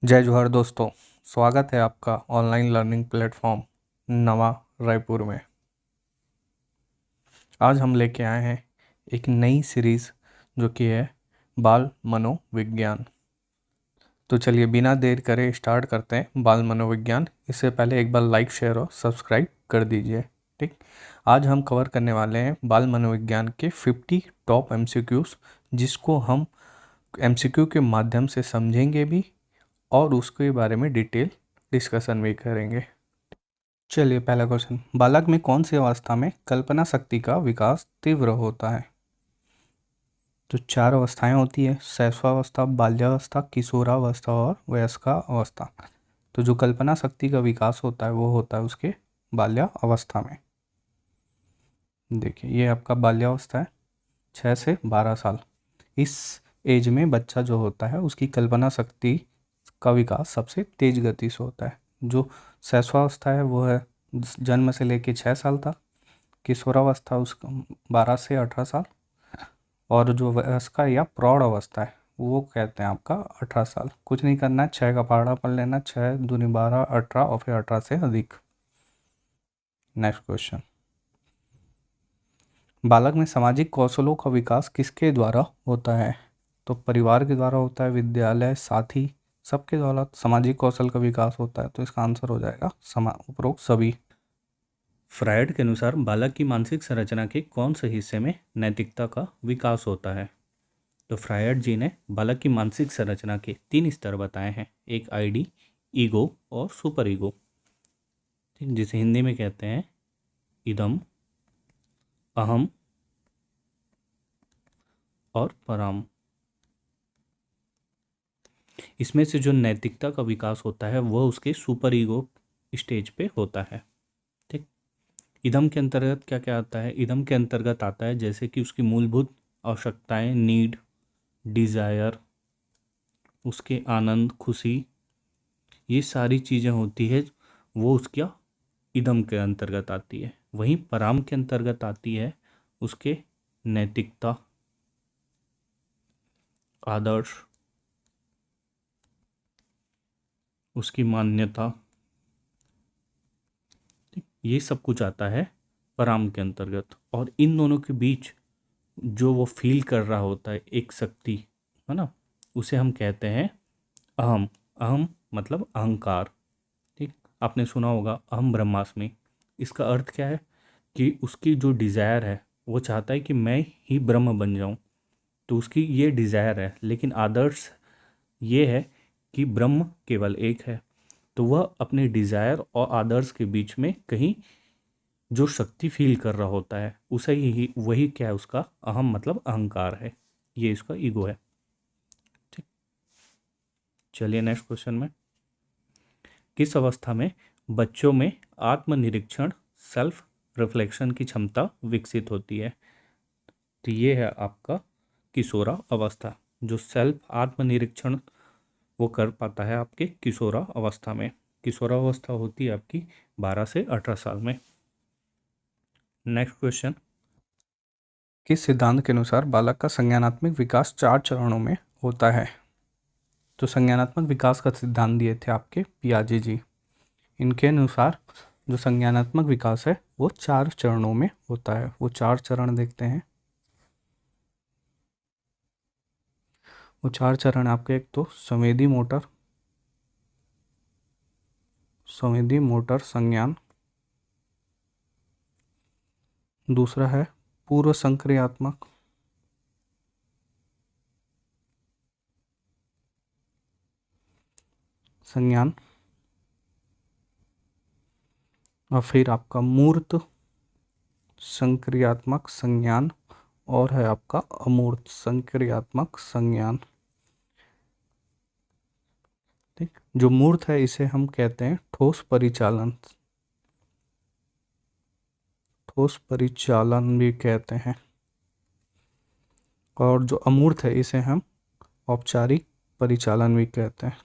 जय जोहर दोस्तों। स्वागत है आपका ऑनलाइन लर्निंग प्लेटफॉर्म नवा रायपुर में। आज हम लेके आए हैं एक नई सीरीज़ जो कि है बाल मनोविज्ञान। तो चलिए बिना देर करे स्टार्ट करते हैं बाल मनोविज्ञान। इससे पहले एक बार लाइक शेयर और सब्सक्राइब कर दीजिए। ठीक, आज हम कवर करने वाले हैं बाल मनोविज्ञान के 50 टॉप MCQs, जिसको हम MCQ के माध्यम से समझेंगे भी और उसके बारे में डिटेल डिस्कशन भी करेंगे। चलिए पहला क्वेश्चन, बालक में कौन सी अवस्था में कल्पना शक्ति का विकास तीव्र होता है? तो 4 अवस्थाएं होती है: शैशवावस्था, बाल्यावस्था, किशोरावस्था और वयस्कावस्था। तो जो कल्पना शक्ति का विकास होता है वो होता है उसके बाल्यावस्था में। देखिए ये आपका बाल्यावस्था है, 6 से 12 साल। इस एज में बच्चा जो होता है उसकी कल्पना शक्ति का विकास सबसे तेज गति से होता है। जो शैशवावस्था है वो है जन्म से लेके 6 साल तक, किशोरावस्था उसका 12 से 18 साल, और जो वयस्का या प्रौढ़ अवस्था है वो कहते हैं आपका 18 साल। कुछ नहीं करना है, 6 का पहाड़ा पढ़ लेना, 6 दूनी 12, 18 और फिर 18 से अधिक। नेक्स्ट क्वेश्चन, बालक में सामाजिक कौशलों का विकास किसके द्वारा होता है? तो परिवार के द्वारा होता है, विद्यालय, साथी, सबके द्वारा सामाजिक कौशल का विकास होता है। तो इसका आंसर हो जाएगा उपरोक्त सभी। फ्रायड के अनुसार बालक की मानसिक संरचना के कौन से हिस्से में नैतिकता का विकास होता है? तो फ्रायड जी ने बालक की मानसिक संरचना के 3 स्तर बताए हैं: एक आईडी, ईगो और सुपर ईगो, जिसे हिंदी में कहते हैं इदम, अहम और पराम। इसमें से जो नैतिकता का विकास होता है वह उसके सुपर ईगो स्टेज पे होता है। ठीक, इदम के अंतर्गत क्या क्या आता है? इदम के अंतर्गत आता है जैसे कि उसकी मूलभूत आवश्यकताएं, नीड, डिज़ायर, उसके आनंद, खुशी, ये सारी चीज़ें होती है वो उसका इदम के अंतर्गत आती है। वहीं पराम के अंतर्गत आती है उसके नैतिकता, आदर्श, उसकी मान्यता, ठीक, ये सब कुछ आता है पराम के अंतर्गत। और इन दोनों के बीच जो वो फील कर रहा होता है एक शक्ति, है ना, उसे हम कहते हैं अहम। अहम मतलब अहंकार। ठीक, आपने सुना होगा अहम ब्रह्मास्मि। इसका अर्थ क्या है कि उसकी जो डिज़ायर है वो चाहता है कि मैं ही ब्रह्म बन जाऊं। तो उसकी ये डिज़ायर है, लेकिन आदर्श ये है कि ब्रह्म केवल एक है। तो वह अपने डिज़ायर और आदर्श के बीच में कहीं जो शक्ति फील कर रहा होता है उसे ही वही क्या है, उसका अहम मतलब अहंकार है। ये इसका ईगो है। ठीक, चलिए नेक्स्ट क्वेश्चन में, किस अवस्था में बच्चों में आत्मनिरीक्षण, सेल्फ रिफ्लेक्शन की क्षमता विकसित होती है? तो ये है आपका किशोरा अवस्था। जो सेल्फ आत्मनिरीक्षण वो कर पाता है आपके किशोरा अवस्था में। किशोरा अवस्था होती है आपकी 12 से 18 साल में। नेक्स्ट क्वेश्चन, किस सिद्धांत के अनुसार बालक का संज्ञानात्मक विकास 4 चरणों में होता है? तो संज्ञानात्मक विकास का सिद्धांत दिए थे आपके पियाजे जी। इनके अनुसार जो संज्ञानात्मक विकास है वो 4 चरणों में होता है। वो 4 चरण देखते हैं। वो 4 चरण आपके, एक तो संवेदी मोटर संज्ञान, दूसरा है पूर्व संक्रियात्मक, संज्ञान, और फिर आपका मूर्त संक्रियात्मक संज्ञान, और है आपका अमूर्त संक्रियात्मक संज्ञान। ठीक, जो मूर्त है इसे हम कहते हैं ठोस परिचालन भी कहते हैं। और जो अमूर्त है इसे हम औपचारिक परिचालन भी कहते हैं।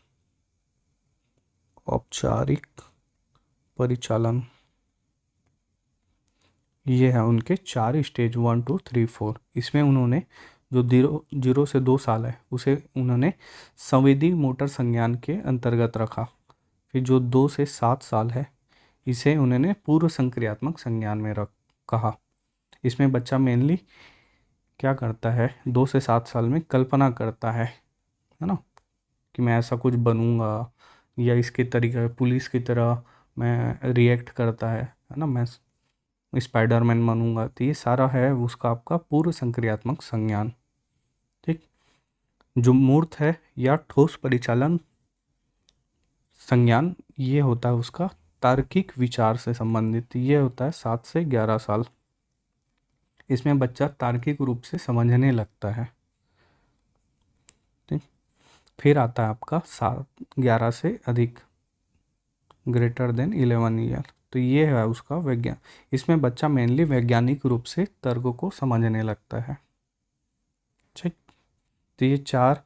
औपचारिक परिचालन, ये है उनके 4 स्टेज, 1 2 3 4। इसमें उन्होंने जो 0 से 2 साल है उसे उन्होंने संवेदी मोटर संज्ञान के अंतर्गत रखा। फिर जो 2 से 7 साल है इसे उन्होंने पूर्व संक्रियात्मक संज्ञान में रख कहा। इसमें बच्चा मेनली क्या करता है, 2 से 7 साल में कल्पना करता है ना, कि मैं ऐसा कुछ बनूंगा या इसके तरीके पुलिस की तरह मैं रिएक्ट करता है ना, मैं स्पाइडरमैन बनूंगा। तो ये सारा है उसका आपका पूर्व संक्रियात्मक संज्ञान। ठीक। जो मूर्त है या ठोस परिचालन संज्ञान, ये होता है उसका तार्किक विचार से संबंधित। ये होता है 7 से 11 साल। इसमें बच्चा तार्किक रूप से समझने लगता है। ठीक। फिर आता है आपका 7-11 से अधिक, ग्रेटर देन 11 ईयर। तो ये है उसका विज्ञान। इसमें बच्चा मेनली वैज्ञानिक रूप से तर्क को समझने लगता है। ठीक। तो ये 4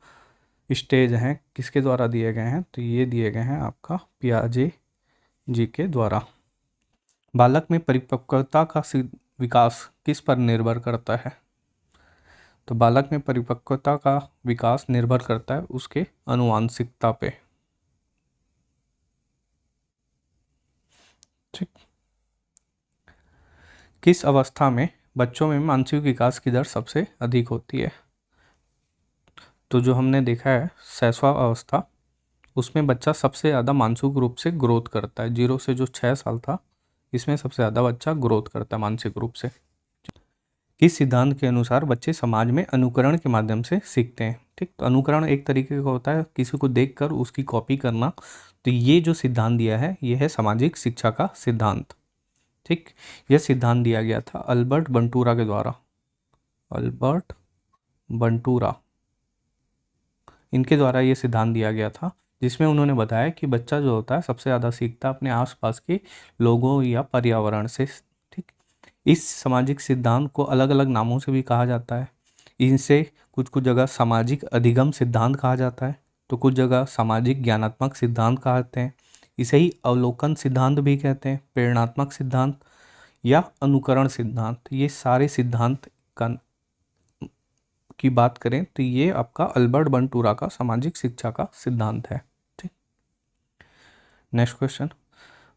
स्टेज हैं, किसके द्वारा दिए गए हैं, तो ये दिए गए हैं आपका पियाजे जी के द्वारा। बालक में परिपक्वता का विकास किस पर निर्भर करता है, तो बालक में परिपक्वता का विकास निर्भर करता है उसके आनुवांशिकता पे। ठीक। किस अवस्था में बच्चों में मानसिक विकास की दर सबसे अधिक होती है, तो जो हमने देखा है शैशव अवस्था, उसमें बच्चा सबसे ज़्यादा मानसिक रूप से ग्रोथ करता है। 0 से जो 6 साल था इसमें सबसे ज़्यादा बच्चा ग्रोथ करता है मानसिक रूप से। किस सिद्धांत के अनुसार बच्चे समाज में अनुकरण के माध्यम से सीखते हैं। ठीक। तो अनुकरण एक तरीके का होता है किसी को देखकर उसकी कॉपी करना। तो ये जो सिद्धांत दिया है ये है सामाजिक शिक्षा का सिद्धांत। ठीक। यह सिद्धांत दिया गया था अल्बर्ट बंटूरा के द्वारा। अल्बर्ट बंटूरा, इनके द्वारा ये सिद्धांत दिया गया था, जिसमें उन्होंने बताया कि बच्चा जो होता है सबसे ज़्यादा सीखता है अपने आसपास के लोगों या पर्यावरण से। ठीक। इस सामाजिक सिद्धांत को अलग अलग नामों से भी कहा जाता है। इनसे कुछ कुछ जगह सामाजिक अधिगम सिद्धांत कहा जाता है, तो कुछ जगह सामाजिक ज्ञानात्मक सिद्धांत कहते हैं। इसे ही अवलोकन सिद्धांत भी कहते हैं, प्रेरणात्मक सिद्धांत या अनुकरण सिद्धांत। ये सारे सिद्धांत का की बात करें तो ये आपका अल्बर्ट बंटूरा का सामाजिक शिक्षा का सिद्धांत है। ठीक। नेक्स्ट क्वेश्चन,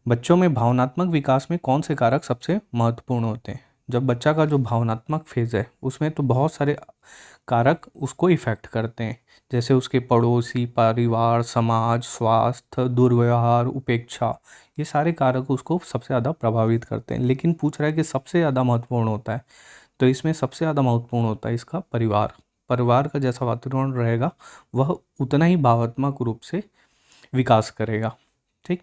बच्चों में भावनात्मक विकास में कौन से कारक सबसे महत्वपूर्ण होते हैं। जब बच्चा का जो भावनात्मक फेज है उसमें तो बहुत सारे कारक उसको इफेक्ट करते हैं, जैसे उसके पड़ोसी, परिवार, समाज, स्वास्थ्य, दुर्व्यवहार, उपेक्षा, ये सारे कारक उसको सबसे ज़्यादा प्रभावित करते हैं। लेकिन पूछ रहा है कि सबसे ज़्यादा महत्वपूर्ण होता है, तो इसमें सबसे ज़्यादा महत्वपूर्ण होता है इसका परिवार। परिवार का जैसा वातावरण रहेगा वह उतना ही भावात्मक रूप से विकास करेगा। ठीक।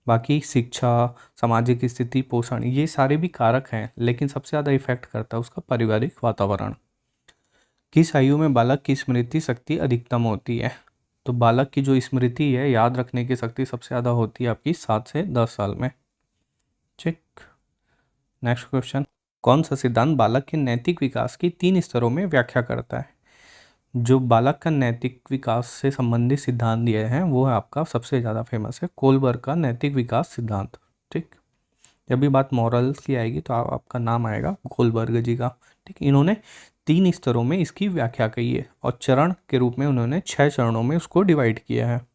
बाकी शिक्षा, सामाजिक स्थिति, पोषण, ये सारे भी कारक हैं, लेकिन सबसे ज़्यादा इफेक्ट करता है उसका पारिवारिक वातावरण। किस आयु में बालक की स्मृति शक्ति अधिकतम होती है, तो बालक की जो स्मृति है, याद रखने की शक्ति सबसे ज़्यादा होती है आपकी 7 से 10 साल में। ठीक। नेक्स्ट क्वेश्चन, कौन सा सिद्धांत बालक के नैतिक विकास की 3 स्तरों में व्याख्या करता है। जो बालक का नैतिक विकास से संबंधित सिद्धांत दिए हैं वो है आपका सबसे ज़्यादा फेमस है कोलबर्ग का नैतिक विकास सिद्धांत। ठीक। जब भी बात मॉरल्स की आएगी तो आपका नाम आएगा कोलबर्ग जी का। ठीक। इन्होंने 3 स्तरों में इसकी व्याख्या की है और चरण के रूप में उन्होंने 6 चरणों में उसको डिवाइड किया है।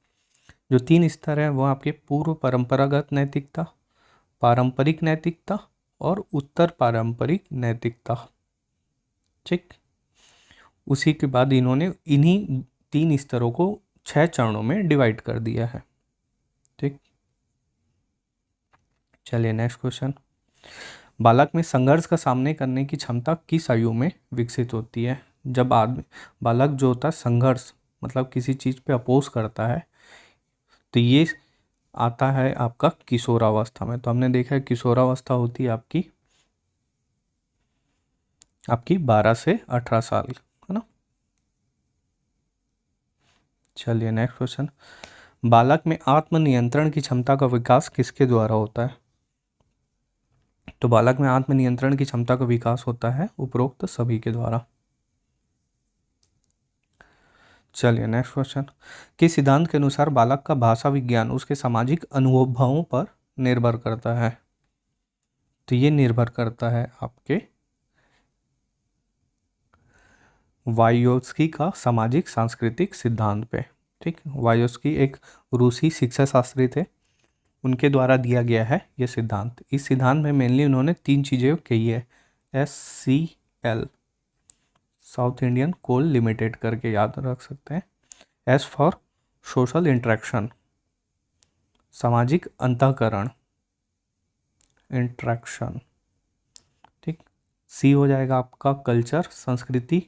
जो 3 स्तर हैं वो आपके पूर्व परंपरागत नैतिकता, पारंपरिक नैतिकता और उत्तर पारंपरिक नैतिकता। ठीक। उसी के बाद इन्होंने इन्हीं 3 स्तरों को 6 चरणों में डिवाइड कर दिया है। ठीक। चलिए नेक्स्ट क्वेश्चन, बालक में संघर्ष का सामने करने की क्षमता किस आयु में विकसित होती है। जब आदमी बालक जो होता है संघर्ष मतलब किसी चीज़ पे अपोज करता है तो ये आता है आपका किशोरावस्था में। तो हमने देखा है किशोरावस्था होती है आपकी 12 से 18 साल, है ना। चलिए नेक्स्ट क्वेश्चन, बालक में आत्मनियंत्रण की क्षमता का विकास किसके द्वारा होता है। तो बालक में आत्मनियंत्रण की क्षमता का विकास होता है उपरोक्त सभी के द्वारा। चलिए नेक्स्ट क्वेश्चन, किस सिद्धांत के अनुसार बालक का भाषा विज्ञान उसके सामाजिक अनुभवों पर निर्भर करता है। तो ये निर्भर करता है आपके वायोस्की का सामाजिक सांस्कृतिक सिद्धांत पे। ठीक, वायोस्की एक रूसी शिक्षा शास्त्री थे, उनके द्वारा दिया गया है ये सिद्धांत। इस सिद्धांत में मेनली उन्होंने 3 चीज़ें कही है। SCL, South Indian Coal Limited करके याद रख सकते हैं। S फॉर सोशल इंटरेक्शन, सामाजिक अंतःकरण, इंट्रैक्शन। ठीक, C हो जाएगा आपका कल्चर, संस्कृति,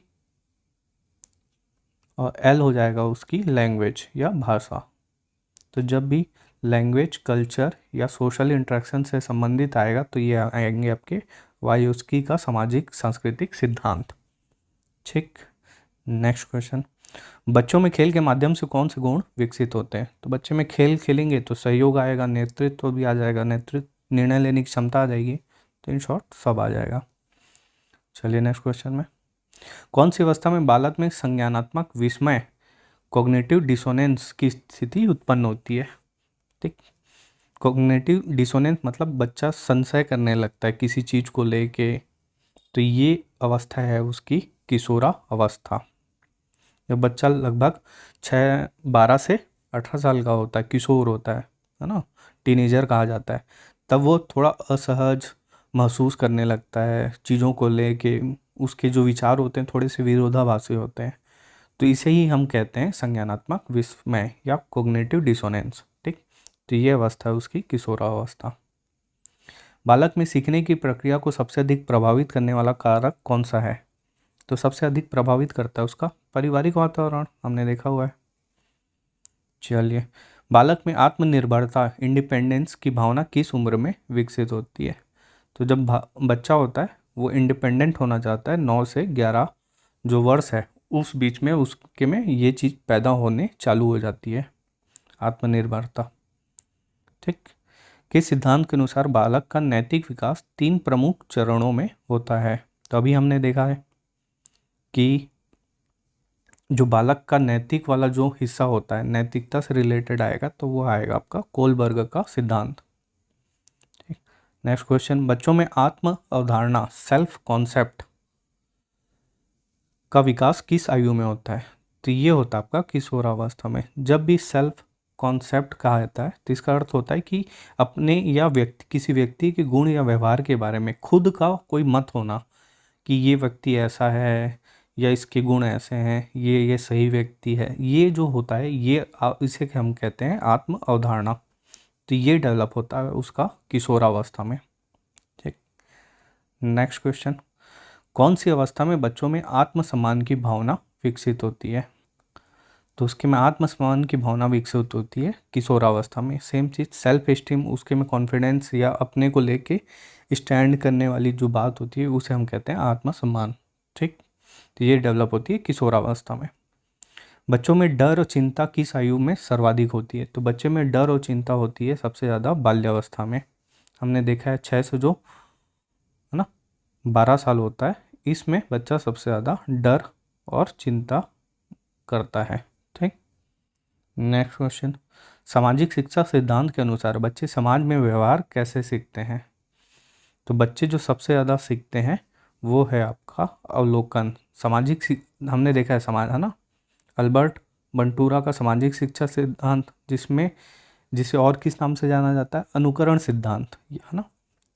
और L हो जाएगा उसकी लैंग्वेज या भाषा। तो जब भी लैंग्वेज, कल्चर या सोशल इंटरेक्शन से संबंधित आएगा तो ये आएंगे आपके वायोस्की का सामाजिक सांस्कृतिक सिद्धांत। ठीक, नेक्स्ट क्वेश्चन, बच्चों में खेल के माध्यम से कौन से गुण विकसित होते हैं? तो बच्चे में खेल खेलेंगे तो सहयोग आएगा, नेतृत्व भी आ जाएगा, नेतृत्व निर्णय लेने की क्षमता आ जाएगी, तो इन शॉर्ट सब आ जाएगा। चलिए नेक्स्ट क्वेश्चन में, कौन सी अवस्था में बालक में संज्ञानात्मक विस्मय, कॉग्निटिव डिसोनेंस की स्थिति उत्पन्न होती है? ठीक, कॉग्निटिव डिसोनेंस मतलब बच्चा संशय करने लगता है किसी चीज़ को लेके, तो ये अवस्था है उसकी किशोरा अवस्था। जब बच्चा लगभग 12 से 18 साल का होता है, किशोर होता है ना, टीनेजर कहा जाता है, तब वो थोड़ा असहज महसूस करने लगता है चीज़ों को लेके, उसके जो विचार होते हैं थोड़े से विरोधाभासी होते हैं, तो इसे ही हम कहते हैं संज्ञानात्मक विस्मय या कॉग्निटिव डिसोनेंस। ठीक, तो ये अवस्था है उसकी किशोरावस्था। बालक में सीखने की प्रक्रिया को सबसे अधिक प्रभावित करने वाला कारक कौन सा है? तो सबसे अधिक प्रभावित करता है उसका पारिवारिक वातावरण, हमने देखा हुआ है। चलिए, बालक में आत्मनिर्भरता, इंडिपेंडेंस की भावना किस उम्र में विकसित होती है? तो जब बच्चा होता है वो इंडिपेंडेंट होना चाहता है, 9 से 11 जो वर्ष है उस बीच में उसके में ये चीज़ पैदा होने चालू हो जाती है, आत्मनिर्भरता। ठीक, किस सिद्धांत के अनुसार बालक का नैतिक विकास 3 प्रमुख चरणों में होता है? तो अभी हमने देखा है कि जो बालक का नैतिक वाला जो हिस्सा होता है, नैतिकता से रिलेटेड आएगा, तो वो आएगा आपका कोलबर्ग का सिद्धांत। ठीक, नेक्स्ट क्वेश्चन, बच्चों में आत्म अवधारणा, सेल्फ कॉन्सेप्ट का विकास किस आयु में होता है? तो ये होता है आपका किशोरावस्था में। जब भी सेल्फ कॉन्सेप्ट कहा जाता है तो इसका अर्थ होता है कि अपने या किसी व्यक्ति के गुण या व्यवहार के बारे में खुद का कोई मत होना कि ये व्यक्ति ऐसा है या इसके गुण ऐसे हैं, ये सही व्यक्ति है, ये जो होता है ये इसे हम कहते हैं आत्म अवधारणा। तो ये डेवलप होता है उसका किशोरावस्था में। ठीक, नेक्स्ट क्वेश्चन, कौन सी अवस्था में बच्चों में आत्मसम्मान की भावना विकसित होती है? तो उसके में आत्मसम्मान की भावना विकसित होती है किशोरावस्था में। सेम चीज़ सेल्फ एस्टीम, उसके में कॉन्फिडेंस या अपने को लेके स्टैंड करने वाली जो बात होती है उसे हम कहते हैं आत्मसम्मान। ठीक, तो ये डेवलप होती है किशोरावस्था में। बच्चों में डर और चिंता किस आयु में सर्वाधिक होती है? तो बच्चे में डर और चिंता होती है सबसे ज़्यादा बाल्यावस्था में। हमने देखा है 6 से जो है ना 12 साल होता है, इसमें बच्चा सबसे ज़्यादा डर और चिंता करता है। ठीक, नेक्स्ट क्वेश्चन, सामाजिक शिक्षा सिद्धांत के अनुसार बच्चे समाज में व्यवहार कैसे सीखते हैं? तो बच्चे जो सबसे ज़्यादा सीखते हैं वो है आपका अवलोकन। हमने देखा है समाज, है ना, अल्बर्ट बंटूरा का सामाजिक शिक्षा सिद्धांत, जिसे और किस नाम से जाना जाता है, अनुकरण सिद्धांत, है ना।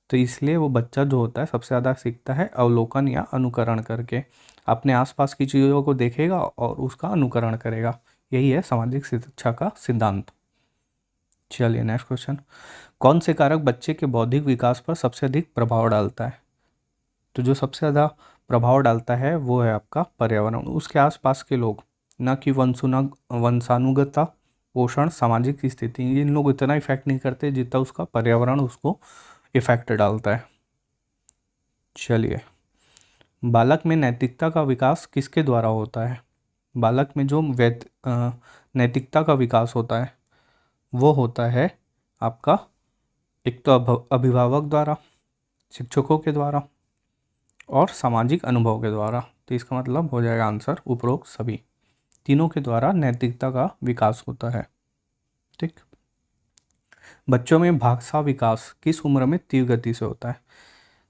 तो इसलिए वो बच्चा जो होता है सबसे ज़्यादा सीखता है अवलोकन या अनुकरण करके, अपने आसपास की चीज़ों को देखेगा और उसका अनुकरण करेगा। यही है सामाजिक शिक्षा का सिद्धांत। चलिए नेक्स्ट क्वेश्चन, कौन से कारक बच्चे के बौद्धिक विकास पर सबसे अधिक प्रभाव डालता है? तो जो सबसे ज़्यादा प्रभाव डालता है वो है आपका पर्यावरण, उसके आसपास के लोग, न कि वंशानुगता, पोषण, सामाजिक स्थिति। इन लोग इतना इफेक्ट नहीं करते जितना उसका पर्यावरण उसको इफेक्ट डालता है। चलिए, बालक में नैतिकता का विकास किसके द्वारा होता है? बालक में जो नैतिकता का विकास होता है वो होता है आपका एक तो अभिभावक द्वारा, शिक्षकों के द्वारा और सामाजिक अनुभव के द्वारा। तो इसका मतलब हो जाएगा आंसर उपरोक्त सभी तीनों के द्वारा नैतिकता का विकास होता है। ठीक, बच्चों में भाषा विकास किस उम्र में तीव्र गति से होता है?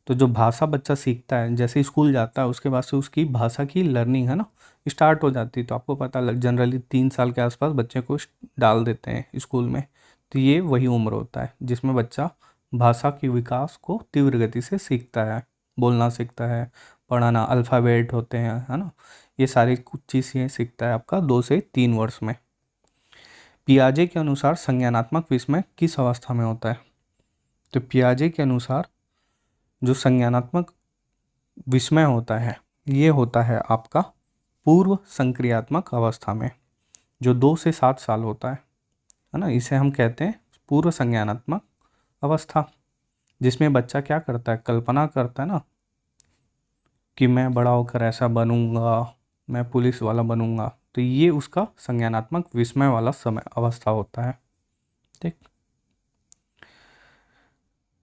तो जो भाषा बच्चा सीखता है, जैसे स्कूल जाता है उसके बाद से उसकी भाषा की लर्निंग है ना स्टार्ट हो जाती है। तो आपको पता लग जनरली 3 साल के आसपास बच्चे को डाल देते हैं स्कूल में। तो ये वही उम्र होता है जिसमें बच्चा भाषा की विकास को तीव्र गति से सीखता है, बोलना सीखता है, पढ़ाना, अल्फ़ाबेट होते हैं, है ना, ये सारी कुछ चीज़ें सीखता है आपका 2 से 3 वर्ष में। पियाजे के अनुसार संज्ञानात्मक विस्मय किस अवस्था में होता है? तो पियाजे के अनुसार जो संज्ञानात्मक विस्मय होता है ये होता है आपका पूर्व संक्रियात्मक अवस्था में, जो 2 से 7 साल होता है ना। इसे हम कहते हैं पूर्व संज्ञानात्मक अवस्था, जिसमें बच्चा क्या करता है, कल्पना करता है ना कि मैं बड़ा होकर ऐसा बनूंगा, मैं पुलिस वाला बनूंगा। तो ये उसका संज्ञानात्मक विस्मय वाला समय अवस्था होता है। ठीक।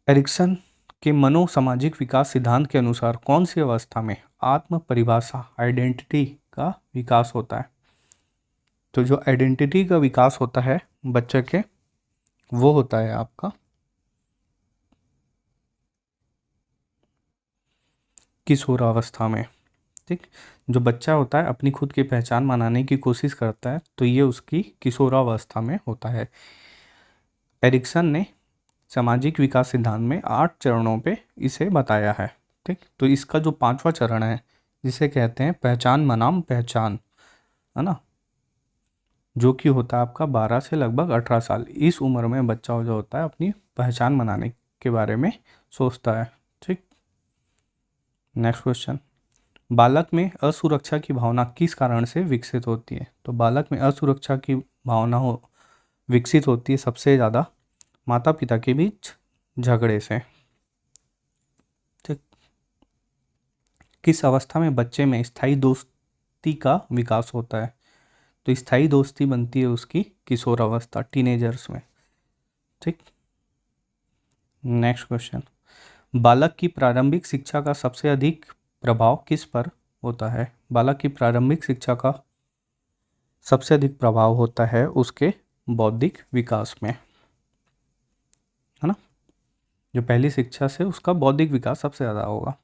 एरिक्सन के मनोसामाजिक विकास सिद्धांत के अनुसार कौन सी अवस्था में आत्म परिभाषा आइडेंटिटी का विकास होता है? तो जो आइडेंटिटी का विकास होता है बच्चे के, वो होता है आपका किशोरावस्था में। ठीक। जो बच्चा होता है अपनी खुद की पहचान बनाने की कोशिश करता है, तो ये उसकी किशोरावस्था में होता है। एरिक्सन ने सामाजिक विकास सिद्धांत में 8 चरणों पे इसे बताया है। ठीक। तो इसका जो 5वां चरण है जिसे कहते हैं पहचान बनाम पहचान, है ना, जो कि होता है आपका 12 से लगभग 18 साल। इस उम्र में बच्चा जो होता है अपनी पहचान बनाने के बारे में सोचता है। ठीक। नेक्स्ट क्वेश्चन, बालक में असुरक्षा की भावना किस कारण से विकसित होती है? तो बालक में असुरक्षा की भावना विकसित होती है सबसे ज़्यादा माता पिता के बीच झगड़े से। ठीक। किस अवस्था में बच्चे में स्थायी दोस्ती का विकास होता है? तो स्थायी दोस्ती बनती है उसकी किशोर अवस्था, टीनेजर्स में। ठीक। नेक्स्ट क्वेश्चन, बालक की प्रारंभिक शिक्षा का सबसे अधिक प्रभाव किस पर होता है? बालक की प्रारंभिक शिक्षा का सबसे अधिक प्रभाव होता है उसके बौद्धिक विकास में, है ना। जो पहली शिक्षा से उसका बौद्धिक विकास सबसे ज़्यादा होगा।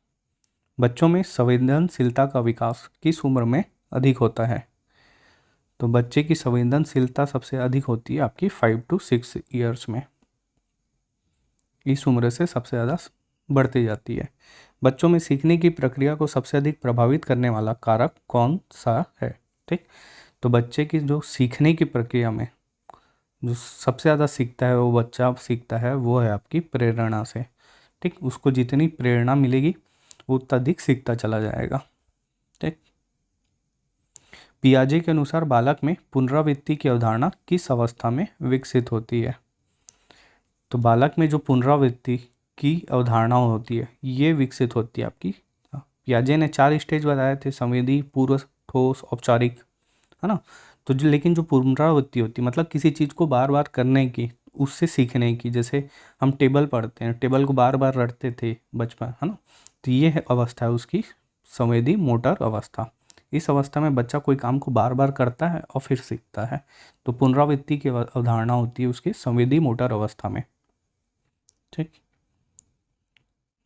बच्चों में संवेदनशीलता का विकास किस उम्र में अधिक होता है? तो बच्चे की संवेदनशीलता सबसे अधिक होती है आपकी 5 to 6 ईयर्स में। इस उम्र से सबसे ज़्यादा बढ़ती जाती है। बच्चों में सीखने की प्रक्रिया को सबसे अधिक प्रभावित करने वाला कारक कौन सा है? ठीक। तो बच्चे की जो सीखने की प्रक्रिया में जो सबसे ज़्यादा सीखता है, वो बच्चा सीखता है, वो है आपकी प्रेरणा से। ठीक। उसको जितनी प्रेरणा मिलेगी वो उतना अधिक सीखता चला जाएगा। ठीक। पियाजे के अनुसार बालक में पुनरावृत्ति की अवधारणा किस अवस्था में विकसित होती है? तो बालक में जो पुनरावृत्ति की अवधारणा होती है ये विकसित होती है आपकी, पियाजे ने 4 स्टेज बताए थे, संवेदी, पूर्व, ठोस, औपचारिक, है ना। तो जो लेकिन जो पुनरावृत्ति होती है मतलब किसी चीज़ को बार बार करने की, उससे सीखने की, जैसे हम टेबल पढ़ते हैं, टेबल को बार बार रटते थे बचपन, है ना। तो ये है अवस्था है उसकी संवेदी मोटर अवस्था। इस अवस्था में बच्चा कोई काम को बार बार करता है और फिर सीखता है। तो पुनरावृत्ति की अवधारणा होती है उसकी संवेदी मोटर अवस्था में। ठीक।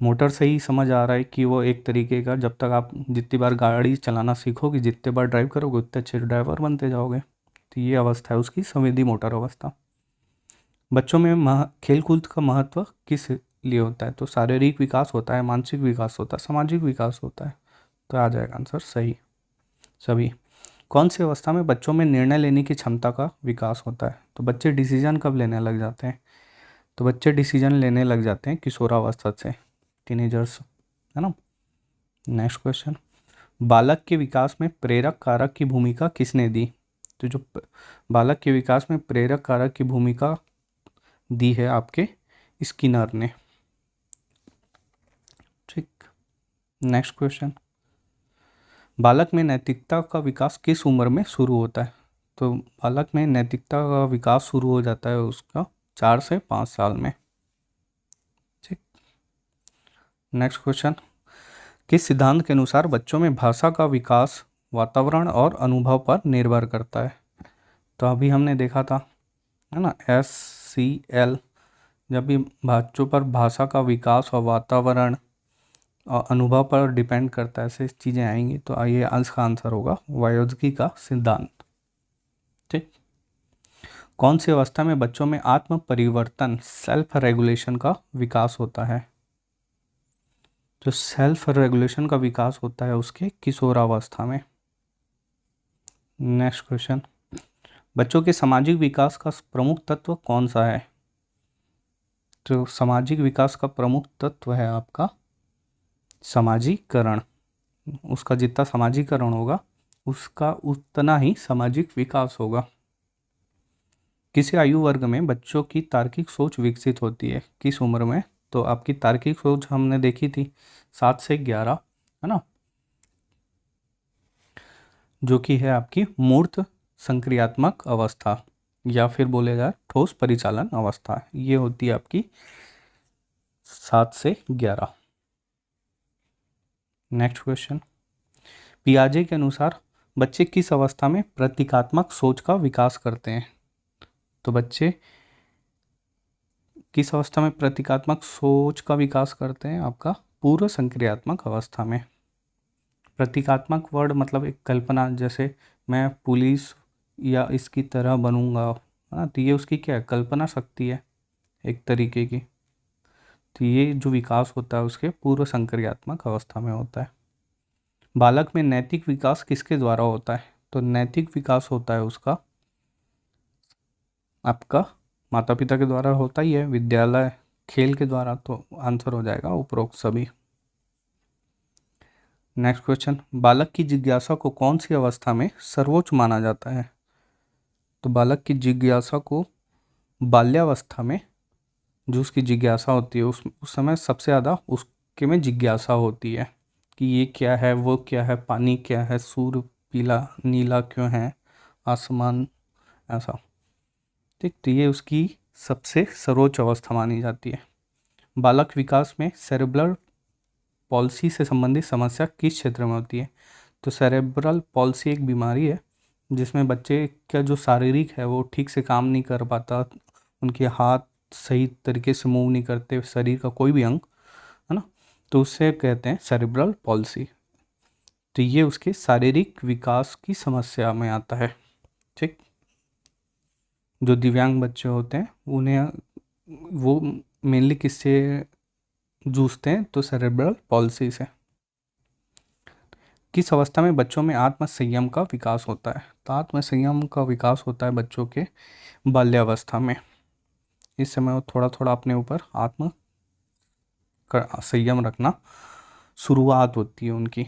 मोटर से ही समझ आ रहा है कि वो एक तरीके का, जब तक आप जितनी बार गाड़ी चलाना सीखोगे, जितने बार ड्राइव करोगे उतने अच्छे ड्राइवर बनते जाओगे। तो ये अवस्था है उसकी संवेदी मोटर अवस्था। बच्चों में खेल कूद का महत्व किस लिए होता है? तो शारीरिक विकास होता है, मानसिक विकास होता है, सामाजिक विकास होता है। तो आ जाएगा आंसर सही सभी। कौन सी अवस्था में बच्चों में निर्णय लेने की क्षमता का विकास होता है? तो बच्चे डिसीजन कब लेने लग जाते हैं? तो बच्चे डिसीजन लेने लग जाते हैं किशोरावस्था से, टीनेजर्स, है ना। नेक्स्ट क्वेश्चन, बालक के विकास में प्रेरक कारक की भूमिका किसने दी? तो जो बालक के विकास में प्रेरक कारक की भूमिका दी है आपके स्किनर ने। ठीक। नेक्स्ट क्वेश्चन, बालक में नैतिकता का विकास किस उम्र में शुरू होता है? तो बालक में नैतिकता का विकास शुरू हो जाता है उसका 4 से 5 साल में। ठीक। नेक्स्ट क्वेश्चन, किस सिद्धांत के अनुसार बच्चों में भाषा का विकास वातावरण और अनुभव पर निर्भर करता है? तो अभी हमने देखा था, है ना, SCL, जब भी बच्चों पर भाषा का विकास और वातावरण और अनुभव पर डिपेंड करता है, ऐसे चीज़ें आएंगी। तो ये इसका आंसर होगा वायोत्सर्गी का सिद्धांत। ठीक। कौन सी अवस्था में बच्चों में आत्म परिवर्तन सेल्फ रेगुलेशन का विकास होता है? जो सेल्फ रेगुलेशन का विकास होता है उसके किशोरावस्था में। नेक्स्ट क्वेश्चन, बच्चों के सामाजिक विकास का प्रमुख तत्व कौन सा है? तो सामाजिक विकास का प्रमुख तत्व है आपका सामाजिकरण। उसका जितना सामाजिकरण होगा उसका उतना ही सामाजिक विकास होगा। किसी आयु वर्ग में बच्चों की तार्किक सोच विकसित होती है? किस उम्र में? तो आपकी तार्किक सोच हमने देखी थी 7 से 11, है ना, जो कि है आपकी मूर्त संक्रियात्मक अवस्था, या फिर बोले जाए ठोस परिचालन अवस्था। ये होती है आपकी 7 से 11। नेक्स्ट क्वेश्चन, पियाजे के अनुसार बच्चे किस अवस्था में प्रतीकात्मक सोच का विकास करते हैं? तो बच्चे किस अवस्था में प्रतीकात्मक सोच का विकास करते हैं? आपका पूर्व संक्रियात्मक अवस्था में। प्रतीकात्मक वर्ड मतलब एक कल्पना, जैसे मैं पुलिस या इसकी तरह बनूंगा, हाँ, तो ये उसकी क्या है, कल्पना शक्ति है एक तरीके की। तो ये जो विकास होता है उसके पूर्व संक्रियात्मक अवस्था में होता है। बालक में नैतिक विकास किसके द्वारा होता है? तो नैतिक विकास होता है उसका आपका माता पिता के द्वारा होता ही है, विद्यालय, खेल के द्वारा। तो आंसर हो जाएगा उपरोक्त सभी। नेक्स्ट क्वेश्चन, बालक की जिज्ञासा को कौन सी अवस्था में सर्वोच्च माना जाता है? तो बालक की जिज्ञासा को बाल्यावस्था में, जो उसकी जिज्ञासा होती है उस समय सबसे ज़्यादा उसके में जिज्ञासा होती है कि ये क्या है, वो क्या है, पानी क्या है, सूर्य पीला नीला क्यों है, आसमान ऐसा। ठीक, तो ये उसकी सबसे सर्वोच्च अवस्था मानी जाती है। बालक विकास में सेरेब्रल पॉलिसी से संबंधित समस्या किस क्षेत्र में होती है? तो सेरेब्रल पॉलिसी एक बीमारी है जिसमें बच्चे का जो शारीरिक है वो ठीक से काम नहीं कर पाता, उनके हाथ सही तरीके से मूव नहीं करते, शरीर का कोई भी अंग, है ना, तो उससे कहते हैं सेरेब्रल पॉलिसी। तो ये उसके शारीरिक विकास की समस्या में आता है। ठीक, जो दिव्यांग बच्चे होते हैं उन्हें वो मेनली किससे जूझते हैं? तो सेरेब्रल पॉलिसी से। किस अवस्था में बच्चों में आत्म संयम का विकास होता है? तो आत्म संयम का विकास होता है बच्चों के बाल्यावस्था में। इस समय वो थोड़ा थोड़ा अपने ऊपर आत्म संयम रखना शुरुआत होती है उनकी।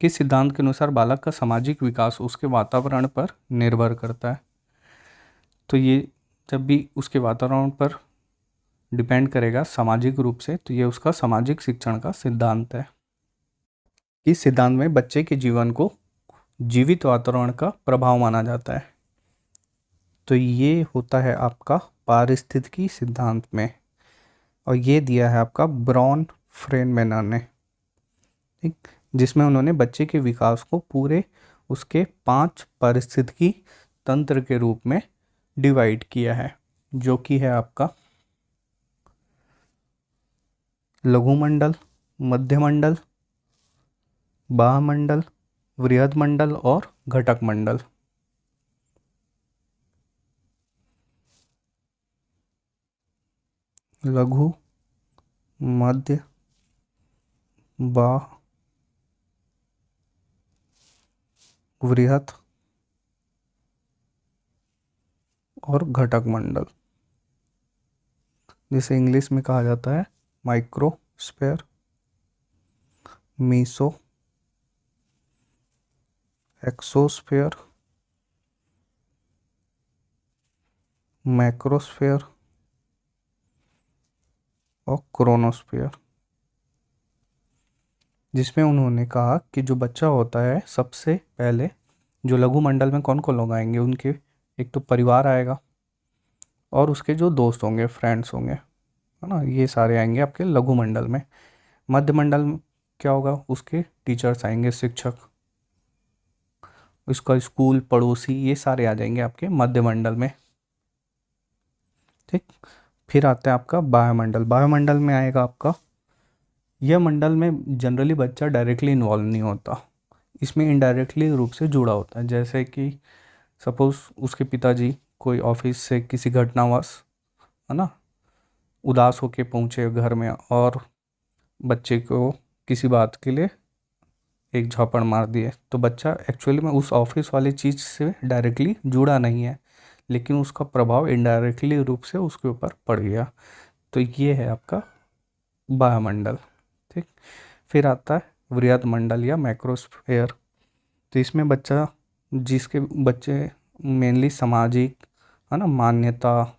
किस सिद्धांत के अनुसार बालक का सामाजिक विकास उसके वातावरण पर निर्भर करता है? तो ये जब भी उसके वातावरण पर डिपेंड करेगा सामाजिक रूप से, तो ये उसका सामाजिक शिक्षण का सिद्धांत है। इस सिद्धांत में बच्चे के जीवन को जीवित वातावरण का प्रभाव माना जाता है? तो ये होता है आपका पारिस्थितिकी सिद्धांत में, और ये दिया है आपका ब्रॉन फ्रेनमेनर ने। ठीक, जिसमें उन्होंने बच्चे के विकास को पूरे उसके 5 पारिस्थितिकी तंत्र के रूप में डिवाइड किया है, जो कि है आपका लघुमंडल, मध्यमंडल, बाह्यमंडल, वृहद मंडल और घटक मंडल। लघु, मध्य, बाह्य, वृहद और घटक मंडल, जिसे इंग्लिश में कहा जाता है माइक्रोस्फेयर, मीसो, एक्सोस्फेयर, मैक्रोस्फेयर और क्रोनोस्फेयर। जिसमें उन्होंने कहा कि जो बच्चा होता है सबसे पहले जो लघु मंडल में कौन कौन लोग आएंगे, उनके एक तो परिवार आएगा और उसके जो दोस्त होंगे, फ्रेंड्स होंगे, है ना, ये सारे आएंगे आपके लघु मंडल में। मध्य मंडल में क्या होगा, उसके टीचर्स आएंगे, शिक्षक, उसका स्कूल, पड़ोसी, ये सारे आ जाएंगे आपके मध्य मंडल में। ठीक, फिर आता है आपका वायुमंडल। वायुमंडल में आएगा आपका यह मंडल में जनरली बच्चा डायरेक्टली इन्वॉल्व नहीं होता, इसमें इनडायरेक्टली रूप से जुड़ा होता है। जैसे कि सपोज़ उसके पिताजी कोई ऑफिस से किसी घटनावश, है ना, उदास होके पहुँचे घर में और बच्चे को किसी बात के लिए एक झापड़ मार दिए, तो बच्चा एक्चुअली में उस ऑफिस वाली चीज़ से डायरेक्टली जुड़ा नहीं है, लेकिन उसका प्रभाव इनडायरेक्टली रूप से उसके ऊपर पड़ गया। तो ये है आपका वायुमंडल। ठीक। फिर आता है वृहद मंडल या मैक्रोस्फेयर। तो इसमें बच्चा, जिसके बच्चे मेनली सामाजिक, है ना, मान्यता,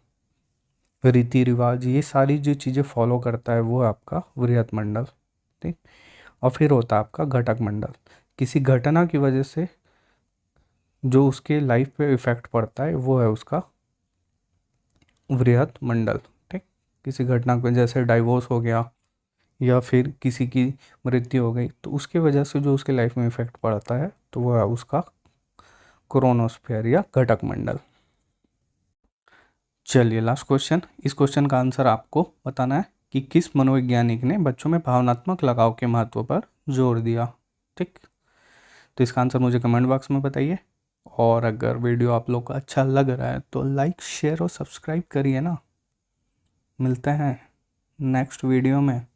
रीति रिवाज, ये सारी जो चीज़ें फॉलो करता है वो है आपका वृहद मंडल। ठीक। और फिर होता है आपका घटक मंडल। किसी घटना की वजह से जो उसके लाइफ पे इफ़ेक्ट पड़ता है वो है उसका वृहद मंडल। ठीक। किसी घटना को, जैसे डाइवोर्स हो गया या फिर किसी की मृत्यु हो गई, तो उसकी वजह से जो उसके लाइफ में इफ़ेक्ट पड़ता है तो वो है उसका क्रोनोस्फेयर या घटक मंडल। चलिए लास्ट क्वेश्चन। इस क्वेश्चन का आंसर आपको बताना है कि किस मनोवैज्ञानिक ने बच्चों में भावनात्मक लगाव के महत्व पर जोर दिया। ठीक। तो इसका आंसर मुझे कमेंट बॉक्स में बताइए, और अगर वीडियो आप लोग को अच्छा लग रहा है तो लाइक शेयर और सब्सक्राइब करिए ना। मिलते हैं नेक्स्ट वीडियो में।